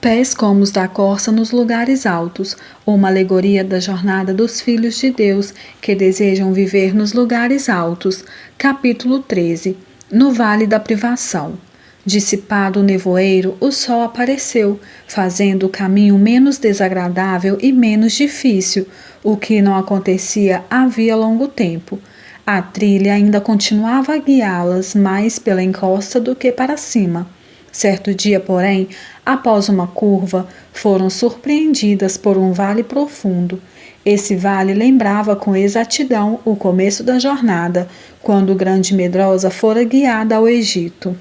Pés como os da corça nos lugares altos, uma alegoria da jornada dos filhos de Deus que desejam viver nos lugares altos. Capítulo 13. No Vale da Privação. Dissipado o nevoeiro, o sol apareceu, fazendo o caminho menos desagradável e menos difícil, o que não acontecia havia longo tempo. A trilha ainda continuava a guiá-las mais pela encosta do que para cima. Certo dia, porém, após uma curva, foram surpreendidas por um vale profundo. Esse vale lembrava com exatidão o começo da jornada, quando Grande Medrosa fora guiada ao Egito.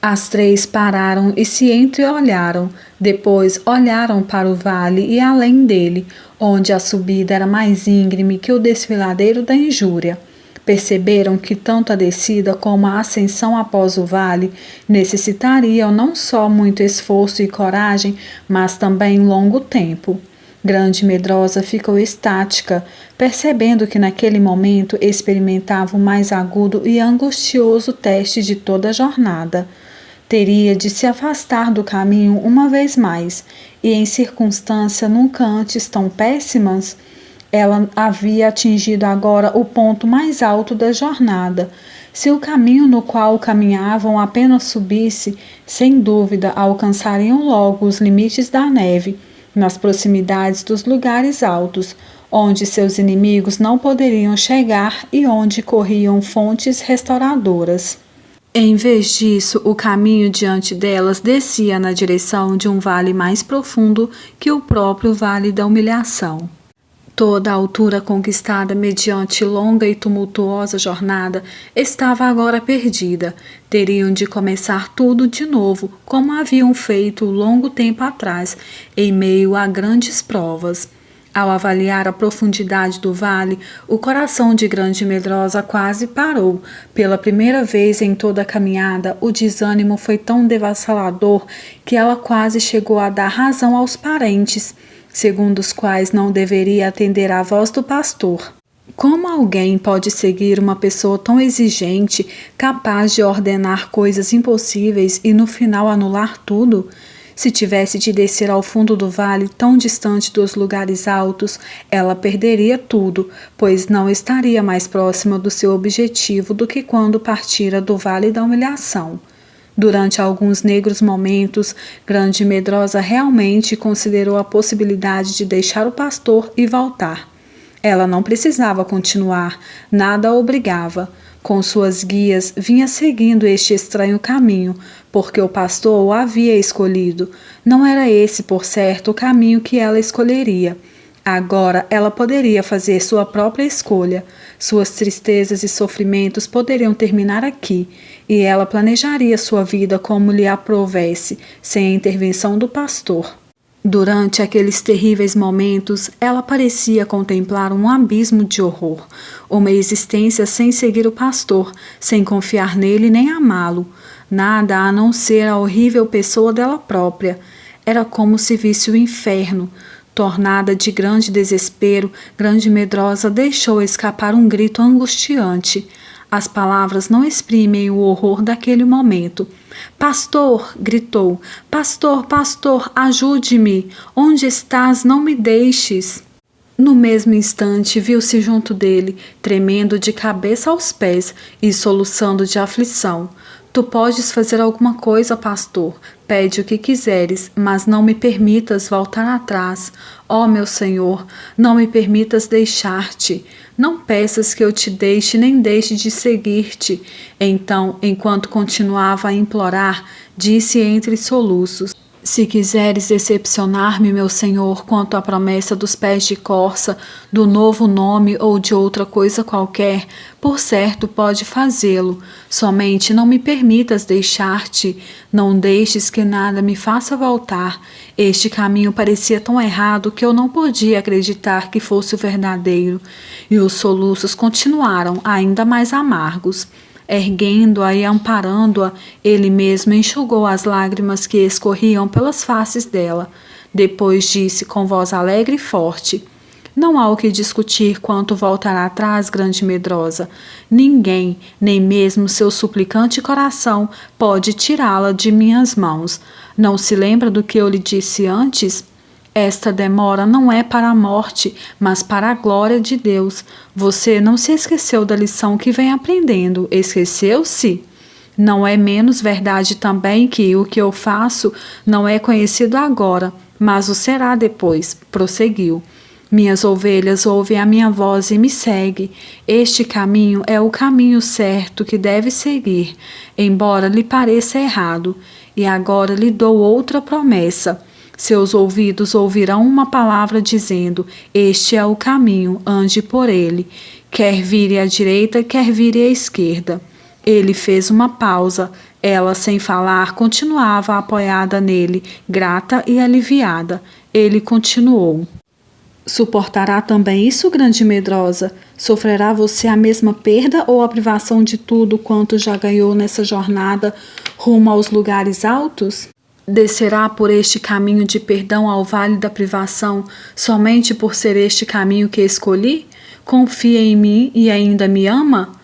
As três pararam e se entreolharam, depois olharam para o vale e além dele, onde a subida era mais íngreme que o desfiladeiro da injúria. Perceberam que tanto a descida como a ascensão após o vale necessitariam não só muito esforço e coragem, mas também longo tempo. Grande Medrosa ficou estática, percebendo que naquele momento experimentava o mais agudo e angustioso teste de toda a jornada. Teria de se afastar do caminho uma vez mais, e em circunstâncias nunca antes tão péssimas, ela havia atingido agora o ponto mais alto da jornada. Se o caminho no qual caminhavam apenas subisse, sem dúvida alcançariam logo os limites da neve, nas proximidades dos lugares altos, onde seus inimigos não poderiam chegar e onde corriam fontes restauradoras. Em vez disso, o caminho diante delas descia na direção de um vale mais profundo que o próprio Vale da Humilhação. Toda a altura conquistada mediante longa e tumultuosa jornada estava agora perdida. Teriam de começar tudo de novo, como haviam feito longo tempo atrás, em meio a grandes provas. Ao avaliar a profundidade do vale, o coração de Grande Medrosa quase parou. Pela primeira vez em toda a caminhada, o desânimo foi tão devassalador que ela quase chegou a dar razão aos parentes, segundo os quais não deveria atender à voz do pastor. Como alguém pode seguir uma pessoa tão exigente, capaz de ordenar coisas impossíveis e no final anular tudo? Se tivesse de descer ao fundo do vale, tão distante dos lugares altos, ela perderia tudo, pois não estaria mais próxima do seu objetivo do que quando partira do Vale da Humilhação. Durante alguns negros momentos, Grande Medrosa realmente considerou a possibilidade de deixar o pastor e voltar. Ela não precisava continuar, nada a obrigava. Com suas guias, vinha seguindo este estranho caminho, porque o pastor o havia escolhido. Não era esse, por certo, o caminho que ela escolheria. Agora ela poderia fazer sua própria escolha. Suas tristezas e sofrimentos poderiam terminar aqui, e ela planejaria sua vida como lhe aprovesse, sem a intervenção do pastor. Durante aqueles terríveis momentos, ela parecia contemplar um abismo de horror, uma existência sem seguir o pastor, sem confiar nele nem amá-lo, nada a não ser a horrível pessoa dela própria. Era como se visse o inferno. Tornada de grande desespero, Grande Medrosa deixou escapar um grito angustiante. As palavras não exprimem o horror daquele momento. "Pastor!" gritou. "Pastor, pastor, ajude-me! Onde estás? Não me deixes!" No mesmo instante, viu-se junto dele, tremendo de cabeça aos pés e soluçando de aflição. "Tu podes fazer alguma coisa, pastor. Pede o que quiseres, mas não me permitas voltar atrás. Ó meu Senhor, não me permitas deixar-te. Não peças que eu te deixe nem deixe de seguir-te." Então, enquanto continuava a implorar, disse entre soluços: "Se quiseres decepcionar-me, meu Senhor, quanto à promessa dos pés de corça, do novo nome ou de outra coisa qualquer, por certo pode fazê-lo. Somente não me permitas deixar-te, não deixes que nada me faça voltar." Este caminho parecia tão errado que eu não podia acreditar que fosse o verdadeiro, e os soluços continuaram ainda mais amargos. Erguendo-a e amparando-a, ele mesmo enxugou as lágrimas que escorriam pelas faces dela. Depois disse com voz alegre e forte: "Não há o que discutir quanto voltará atrás, Grande Medrosa. Ninguém, nem mesmo seu suplicante coração, pode tirá-la de minhas mãos. Não se lembra do que eu lhe disse antes? Esta demora não é para a morte, mas para a glória de Deus. Você não se esqueceu da lição que vem aprendendo, esqueceu-se? Não é menos verdade também que o que eu faço não é conhecido agora, mas o será depois, prosseguiu. Minhas ovelhas ouvem a minha voz e me seguem. Este caminho é o caminho certo que deve seguir, embora lhe pareça errado. E agora lhe dou outra promessa. Seus ouvidos ouvirão uma palavra dizendo: este é o caminho, ande por ele. Quer vire à direita, quer vire à esquerda. Ele fez uma pausa. Ela, sem falar, continuava apoiada nele, grata e aliviada. Ele continuou: suportará também isso, grande medrosa? Sofrerá você a mesma perda ou a privação de tudo quanto já ganhou nessa jornada rumo aos lugares altos? Descerá por este caminho de perdão ao vale da privação somente por ser este caminho que escolhi? Confia em mim e ainda me ama?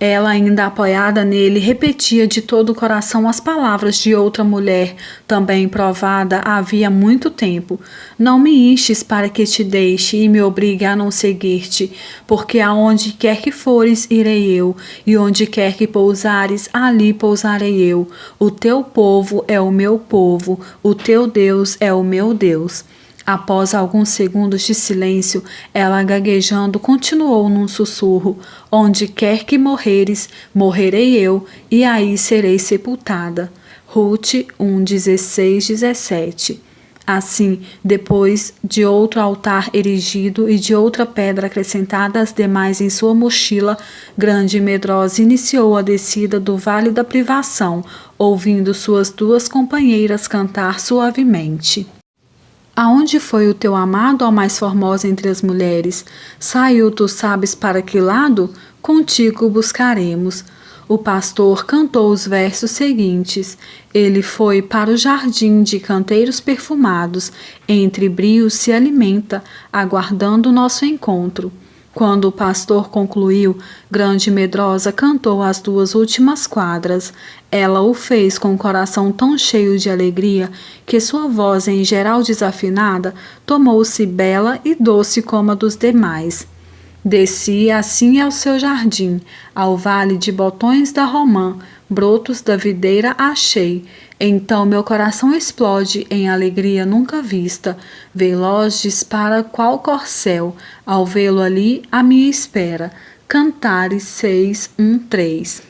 Ela, ainda apoiada nele, repetia de todo o coração as palavras de outra mulher, também provada havia muito tempo. Não me enches para que te deixe e me obrigue a não seguir-te, porque aonde quer que fores, irei eu, e onde quer que pousares, ali pousarei eu. O teu povo é o meu povo, o teu Deus é o meu Deus. Após alguns segundos de silêncio, ela gaguejando continuou num sussurro: onde quer que morreres, morrerei eu, e aí serei sepultada. Ruth 1:16-17. Assim, depois de outro altar erigido e de outra pedra acrescentada às demais em sua mochila, grande e medrosa iniciou a descida do Vale da Privação, ouvindo suas duas companheiras cantar suavemente. Aonde foi o teu amado, ó mais formosa entre as mulheres? Saiu, tu sabes para que lado? Contigo o buscaremos. O pastor cantou os versos seguintes. Ele foi para o jardim de canteiros perfumados, entre brios se alimenta, aguardando o nosso encontro. Quando o pastor concluiu, grande e medrosa cantou as duas últimas quadras. Ela o fez com o coração tão cheio de alegria que sua voz, em geral desafinada, tomou-se bela e doce como a dos demais. Desci assim ao seu jardim, ao vale de botões da romã, brotos da videira achei. Então meu coração explode em alegria nunca vista, veloz dispara qual corcel, ao vê-lo ali à minha espera. Cantares 6:1-3.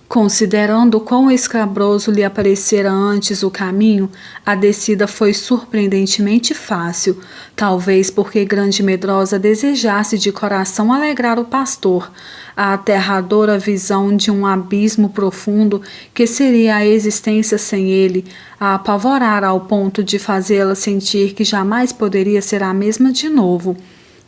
Considerando quão escabroso lhe aparecera antes o caminho, a descida foi surpreendentemente fácil, talvez porque grande e medrosa desejasse de coração alegrar o pastor. A aterradora visão de um abismo profundo que seria a existência sem ele, a apavorara ao ponto de fazê-la sentir que jamais poderia ser a mesma de novo.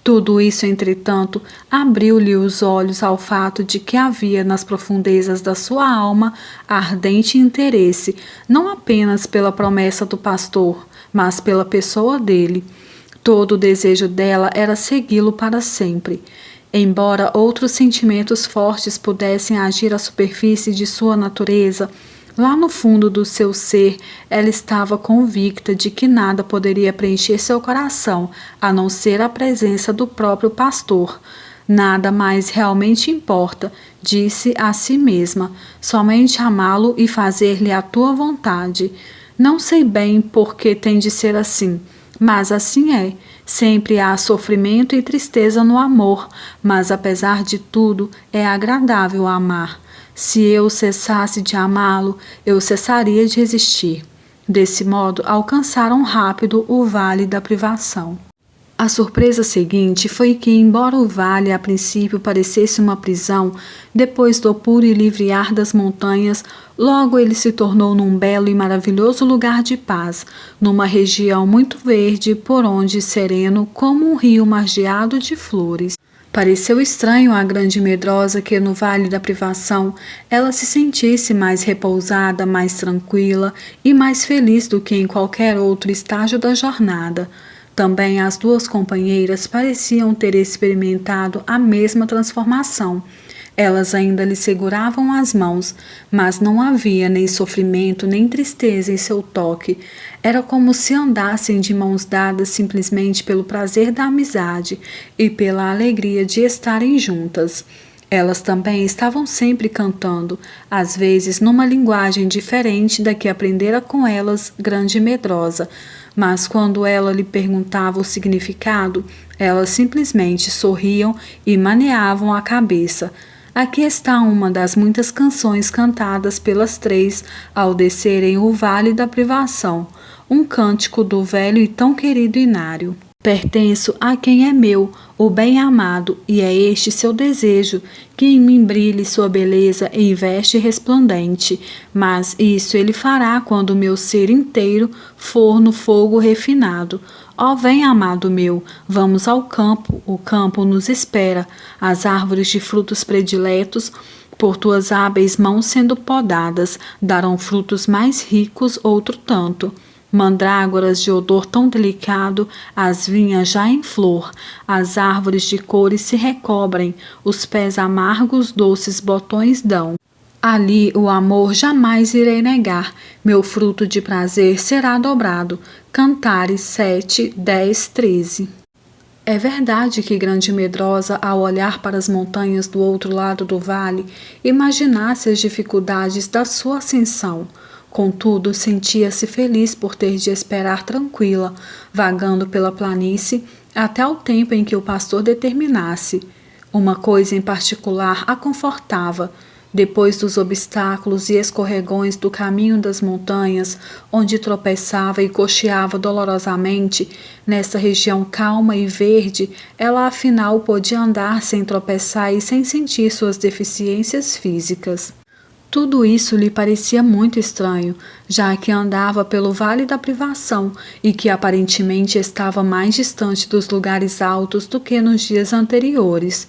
Tudo isso, entretanto, abriu-lhe os olhos ao fato de que havia nas profundezas da sua alma ardente interesse, não apenas pela promessa do pastor, mas pela pessoa dele. Todo o desejo dela era segui-lo para sempre. Embora outros sentimentos fortes pudessem agir à superfície de sua natureza, lá no fundo do seu ser, ela estava convicta de que nada poderia preencher seu coração, a não ser a presença do próprio pastor. Nada mais realmente importa, disse a si mesma, somente amá-lo e fazer-lhe a tua vontade. Não sei bem por que tem de ser assim, mas assim é. Sempre há sofrimento e tristeza no amor, mas apesar de tudo, é agradável amar. Se eu cessasse de amá-lo, eu cessaria de existir. Desse modo, alcançaram rápido o vale da privação. A surpresa seguinte foi que, embora o vale a princípio parecesse uma prisão, depois do puro e livre ar das montanhas, logo ele se tornou num belo e maravilhoso lugar de paz, numa região muito verde, por onde sereno como um rio margeado de flores. Pareceu estranho à grande medrosa que no Vale da Privação ela se sentisse mais repousada, mais tranquila e mais feliz do que em qualquer outro estágio da jornada. Também as duas companheiras pareciam ter experimentado a mesma transformação. Elas ainda lhe seguravam as mãos, mas não havia nem sofrimento nem tristeza em seu toque. Era como se andassem de mãos dadas simplesmente pelo prazer da amizade e pela alegria de estarem juntas. Elas também estavam sempre cantando, às vezes numa linguagem diferente da que aprendera com elas, grande e medrosa, mas quando ela lhe perguntava o significado, elas simplesmente sorriam e maneavam a cabeça. Aqui está uma das muitas canções cantadas pelas três ao descerem o Vale da Privação, um cântico do velho e tão querido Inário. Pertenço a quem é meu, o bem-amado, e é este seu desejo, que em mim brilhe sua beleza em veste resplandente. Mas isso ele fará quando o meu ser inteiro for no fogo refinado. Ó vem, amado meu, vamos ao campo, o campo nos espera, as árvores de frutos prediletos, por tuas hábeis mãos sendo podadas, darão frutos mais ricos outro tanto. Mandrágoras de odor tão delicado, as vinhas já em flor, as árvores de cores se recobrem, os pés amargos doces botões dão. Ali o amor jamais irei negar, meu fruto de prazer será dobrado. Cantares 7, 10, 13. É verdade que Grande Medrosa, ao olhar para as montanhas do outro lado do vale, imaginasse as dificuldades da sua ascensão. Contudo, sentia-se feliz por ter de esperar tranquila, vagando pela planície, até o tempo em que o pastor determinasse. Uma coisa em particular a confortava. Depois dos obstáculos e escorregões do caminho das montanhas, onde tropeçava e cocheava dolorosamente, nessa região calma e verde, ela afinal podia andar sem tropeçar e sem sentir suas deficiências físicas. Tudo isso lhe parecia muito estranho, já que andava pelo Vale da Privação e que aparentemente estava mais distante dos lugares altos do que nos dias anteriores.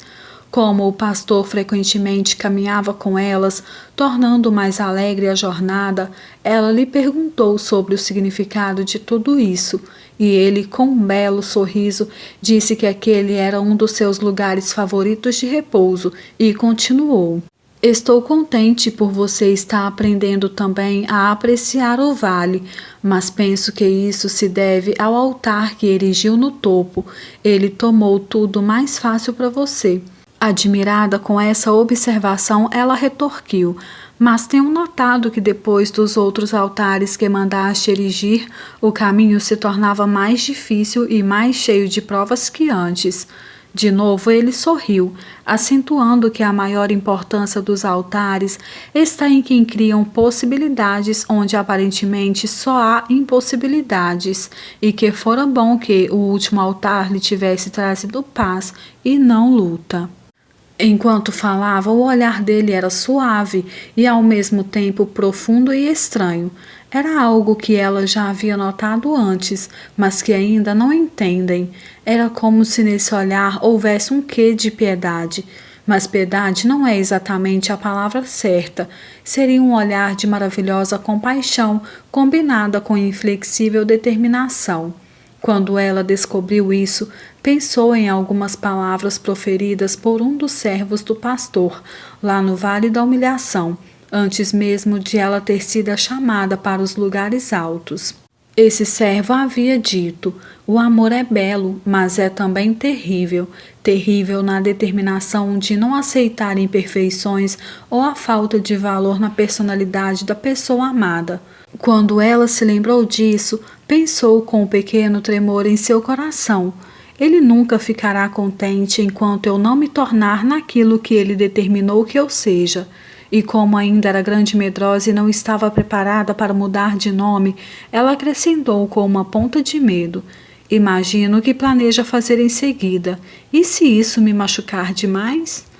Como o pastor frequentemente caminhava com elas, tornando mais alegre a jornada, ela lhe perguntou sobre o significado de tudo isso, e ele, com um belo sorriso, disse que aquele era um dos seus lugares favoritos de repouso, e continuou: Estou contente por você estar aprendendo também a apreciar o vale, mas penso que isso se deve ao altar que erigiu no topo. Ele tomou tudo mais fácil para você. Admirada com essa observação, ela retorquiu: mas tenho notado que depois dos outros altares que mandaste erigir, o caminho se tornava mais difícil e mais cheio de provas que antes. De novo ele sorriu, acentuando que a maior importância dos altares está em que criam possibilidades onde aparentemente só há impossibilidades, e que fora bom que o último altar lhe tivesse trazido paz e não luta. Enquanto falava, o olhar dele era suave e ao mesmo tempo profundo e estranho. Era algo que ela já havia notado antes, mas que ainda não entendem. Era como se nesse olhar houvesse um quê de piedade. Mas piedade não é exatamente a palavra certa. Seria um olhar de maravilhosa compaixão, combinada com inflexível determinação. Quando ela descobriu isso, pensou em algumas palavras proferidas por um dos servos do pastor, lá no Vale da Humilhação, antes mesmo de ela ter sido chamada para os lugares altos. Esse servo havia dito: o amor é belo, mas é também terrível. Terrível na determinação de não aceitar imperfeições ou a falta de valor na personalidade da pessoa amada. Quando ela se lembrou disso, pensou com um pequeno tremor em seu coração: ele nunca ficará contente enquanto eu não me tornar naquilo que ele determinou que eu seja. E como ainda era grande medrosa e não estava preparada para mudar de nome, ela acrescentou com uma ponta de medo: imagino o que planeja fazer em seguida. E se isso me machucar demais?